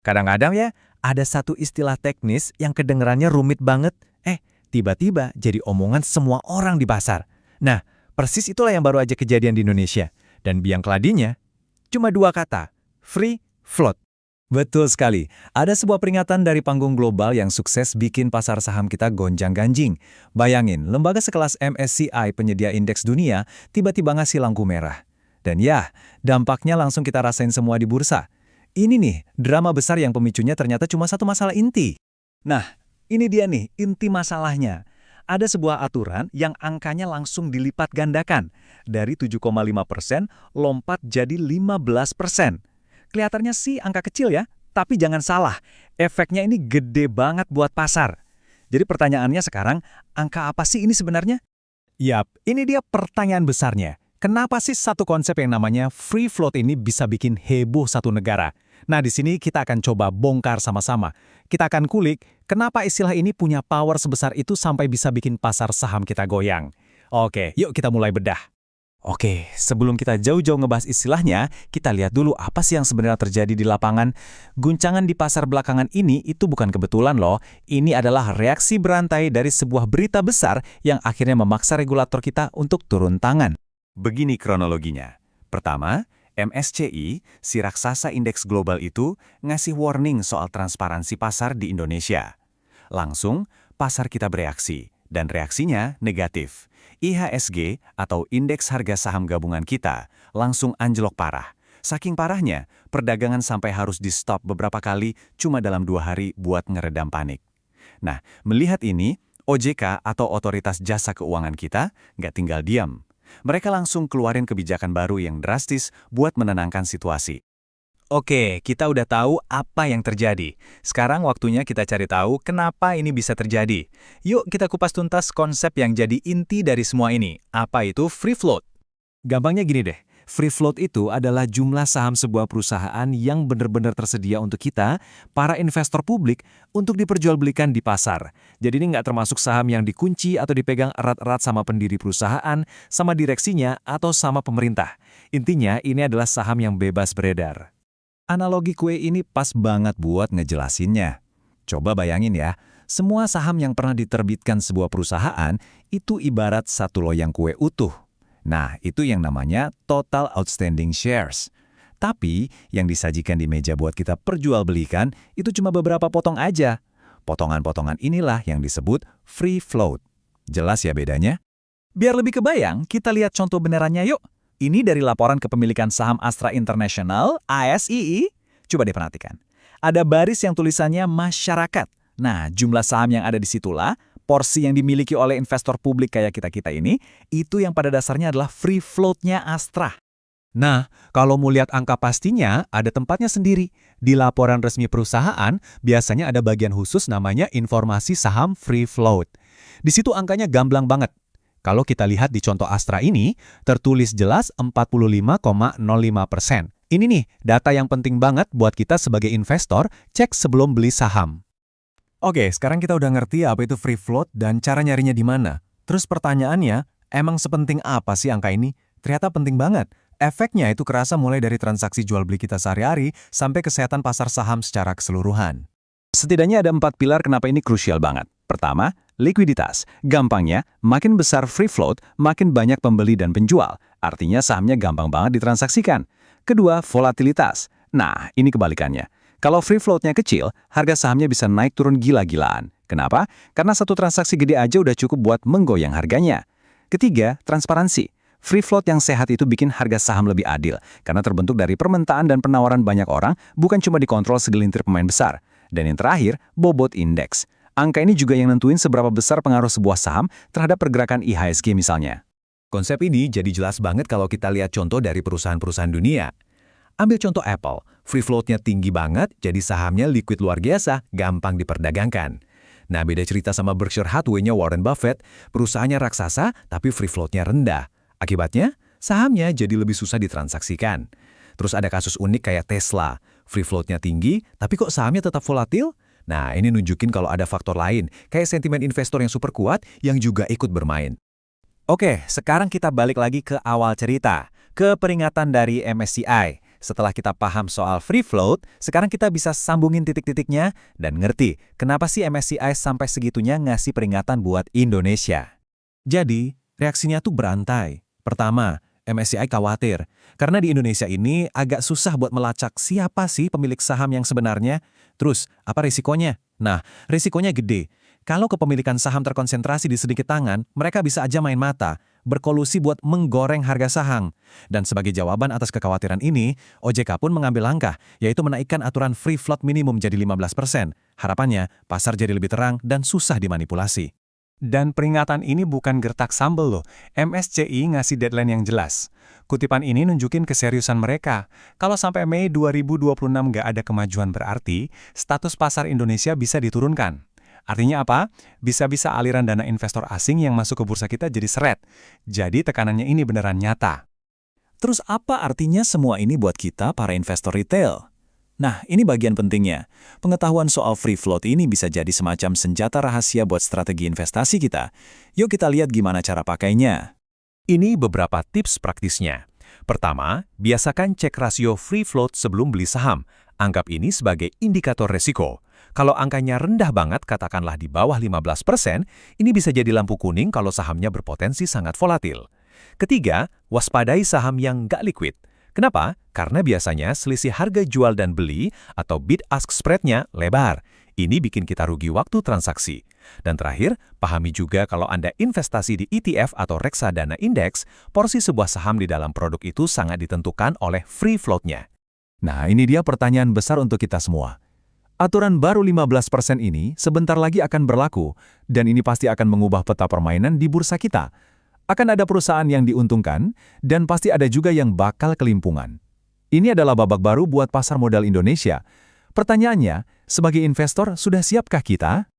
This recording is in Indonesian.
Kadang-kadang ya, ada satu istilah teknis yang kedengerannya rumit banget, tiba-tiba jadi omongan semua orang di pasar. Nah, persis itulah yang baru aja kejadian di Indonesia. Dan biang keladinya, cuma dua kata, free float. Betul sekali, ada sebuah peringatan dari panggung global yang sukses bikin pasar saham kita gonjang-ganjing. Bayangin, lembaga sekelas MSCI penyedia indeks dunia tiba-tiba ngasih lampu merah. Dan ya, dampaknya langsung kita rasain semua di bursa. Ini nih, drama besar yang pemicunya ternyata cuma satu masalah inti. Nah, ini dia nih, inti masalahnya. Ada sebuah aturan yang angkanya langsung dilipat gandakan. Dari 7,5% lompat jadi 15%. Kelihatannya sih angka kecil ya, tapi jangan salah, efeknya ini gede banget buat pasar. Jadi pertanyaannya sekarang, angka apa sih ini sebenarnya? Yap, ini dia pertanyaan besarnya. Kenapa sih satu konsep yang namanya free float ini bisa bikin heboh satu negara? Nah, di sini kita akan coba bongkar sama-sama. Kita akan kulik kenapa istilah ini punya power sebesar itu sampai bisa bikin pasar saham kita goyang. Oke, yuk kita mulai bedah. Oke, sebelum kita jauh-jauh ngebahas istilahnya, kita lihat dulu apa sih yang sebenarnya terjadi di lapangan. Guncangan di pasar belakangan ini itu bukan kebetulan loh. Ini adalah reaksi berantai dari sebuah berita besar yang akhirnya memaksa regulator kita untuk turun tangan. Begini kronologinya. Pertama, MSCI, si raksasa indeks global itu, ngasih warning soal transparansi pasar di Indonesia. Langsung, pasar kita bereaksi, dan reaksinya negatif. IHSG atau Indeks Harga Saham Gabungan kita langsung anjlok parah. Saking parahnya, perdagangan sampai harus di-stop beberapa kali cuma dalam 2 hari buat ngeredam panik. Nah, melihat ini, OJK atau Otoritas Jasa Keuangan kita nggak tinggal diam. Mereka langsung keluarin kebijakan baru yang drastis buat menenangkan situasi. Oke, kita udah tahu apa yang terjadi. Sekarang waktunya kita cari tahu kenapa ini bisa terjadi. Yuk kita kupas tuntas konsep yang jadi inti dari semua ini. Apa itu free float? Gampangnya gini deh, free float itu adalah jumlah saham sebuah perusahaan yang benar-benar tersedia untuk kita, para investor publik, untuk diperjualbelikan di pasar. Jadi ini nggak termasuk saham yang dikunci atau dipegang erat-erat sama pendiri perusahaan, sama direksinya, atau sama pemerintah. Intinya ini adalah saham yang bebas beredar. Analogi kue ini pas banget buat ngejelasinnya. Coba bayangin ya, semua saham yang pernah diterbitkan sebuah perusahaan itu ibarat satu loyang kue utuh. Nah, itu yang namanya total outstanding shares. Tapi, yang disajikan di meja buat kita perjualbelikan itu cuma beberapa potong aja. Potongan-potongan inilah yang disebut free float. Jelas ya bedanya? Biar lebih kebayang, kita lihat contoh benerannya yuk. Ini dari laporan kepemilikan saham Astra International, ASII. Coba diperhatikan. Ada baris yang tulisannya masyarakat. Nah, jumlah saham yang ada di situlah, porsi yang dimiliki oleh investor publik kayak kita-kita ini, itu yang pada dasarnya adalah free float-nya Astra. Nah, kalau mau lihat angka pastinya, ada tempatnya sendiri. Di laporan resmi perusahaan, biasanya ada bagian khusus namanya informasi saham free float. Di situ angkanya gamblang banget. Kalau kita lihat di contoh Astra ini, tertulis jelas 45,05%. Ini nih, data yang penting banget buat kita sebagai investor, cek sebelum beli saham. Oke, sekarang kita udah ngerti apa itu free float dan cara nyarinya di mana. Terus pertanyaannya, emang sepenting apa sih angka ini? Ternyata penting banget. Efeknya itu kerasa mulai dari transaksi jual beli kita sehari-hari sampai kesehatan pasar saham secara keseluruhan. Setidaknya ada 4 pilar kenapa ini krusial banget. Pertama, likuiditas. Gampangnya, makin besar free float, makin banyak pembeli dan penjual. Artinya sahamnya gampang banget ditransaksikan. Kedua, volatilitas. Nah, ini kebalikannya. Kalau free float-nya kecil, harga sahamnya bisa naik turun gila-gilaan. Kenapa? Karena satu transaksi gede aja udah cukup buat menggoyang harganya. Ketiga, transparansi. Free float yang sehat itu bikin harga saham lebih adil, karena terbentuk dari permintaan dan penawaran banyak orang, bukan cuma dikontrol segelintir pemain besar. Dan yang terakhir, bobot indeks. Angka ini juga yang nentuin seberapa besar pengaruh sebuah saham terhadap pergerakan IHSG misalnya. Konsep ini jadi jelas banget kalau kita lihat contoh dari perusahaan-perusahaan dunia. Ambil contoh Apple, free float-nya tinggi banget, jadi sahamnya liquid luar biasa, gampang diperdagangkan. Nah, beda cerita sama Berkshire Hathaway-nya Warren Buffett, perusahaannya raksasa tapi free float-nya rendah. Akibatnya, sahamnya jadi lebih susah ditransaksikan. Terus ada kasus unik kayak Tesla, free float-nya tinggi, tapi kok sahamnya tetap volatil? Nah, ini nunjukin kalau ada faktor lain, kayak sentimen investor yang super kuat yang juga ikut bermain. Oke, sekarang kita balik lagi ke awal cerita, ke peringatan dari MSCI. setelah kita paham soal free float, sekarang kita bisa sambungin titik-titiknya dan ngerti kenapa sih MSCI sampai segitunya ngasih peringatan buat Indonesia. Jadi, reaksinya tuh berantai. Pertama, MSCI khawatir, karena di Indonesia ini agak susah buat melacak siapa sih pemilik saham yang sebenarnya. Terus, apa risikonya? Nah, risikonya gede. Kalau kepemilikan saham terkonsentrasi di sedikit tangan, mereka bisa aja main mata, berkolusi buat menggoreng harga saham. Dan sebagai jawaban atas kekhawatiran ini, OJK pun mengambil langkah, yaitu menaikkan aturan free float minimum jadi 15%. Harapannya, pasar jadi lebih terang dan susah dimanipulasi. Dan peringatan ini bukan gertak sambel loh, MSCI ngasih deadline yang jelas. Kutipan ini nunjukin keseriusan mereka. Kalau sampai Mei 2026 nggak ada kemajuan berarti, status pasar Indonesia bisa diturunkan. Artinya apa? Bisa-bisa aliran dana investor asing yang masuk ke bursa kita jadi seret. Jadi tekanannya ini beneran nyata. Terus apa artinya semua ini buat kita para investor retail? Nah, ini bagian pentingnya. Pengetahuan soal free float ini bisa jadi semacam senjata rahasia buat strategi investasi kita. Yuk kita lihat gimana cara pakainya. Ini beberapa tips praktisnya. Pertama, biasakan cek rasio free float sebelum beli saham. Anggap ini sebagai indikator resiko. Kalau angkanya rendah banget, katakanlah di bawah 15%, ini bisa jadi lampu kuning kalau sahamnya berpotensi sangat volatil. Ketiga, waspadai saham yang nggak liquid. Kenapa? Karena biasanya selisih harga jual dan beli atau bid-ask spread-nya lebar. Ini bikin kita rugi waktu transaksi. Dan terakhir, pahami juga kalau Anda investasi di ETF atau reksadana indeks, porsi sebuah saham di dalam produk itu sangat ditentukan oleh free float-nya. Nah, ini dia pertanyaan besar untuk kita semua. Aturan baru 15% ini sebentar lagi akan berlaku, dan ini pasti akan mengubah peta permainan di bursa kita. Akan ada perusahaan yang diuntungkan, dan pasti ada juga yang bakal kelimpungan. Ini adalah babak baru buat pasar modal Indonesia. Pertanyaannya, sebagai investor, sudah siapkah kita?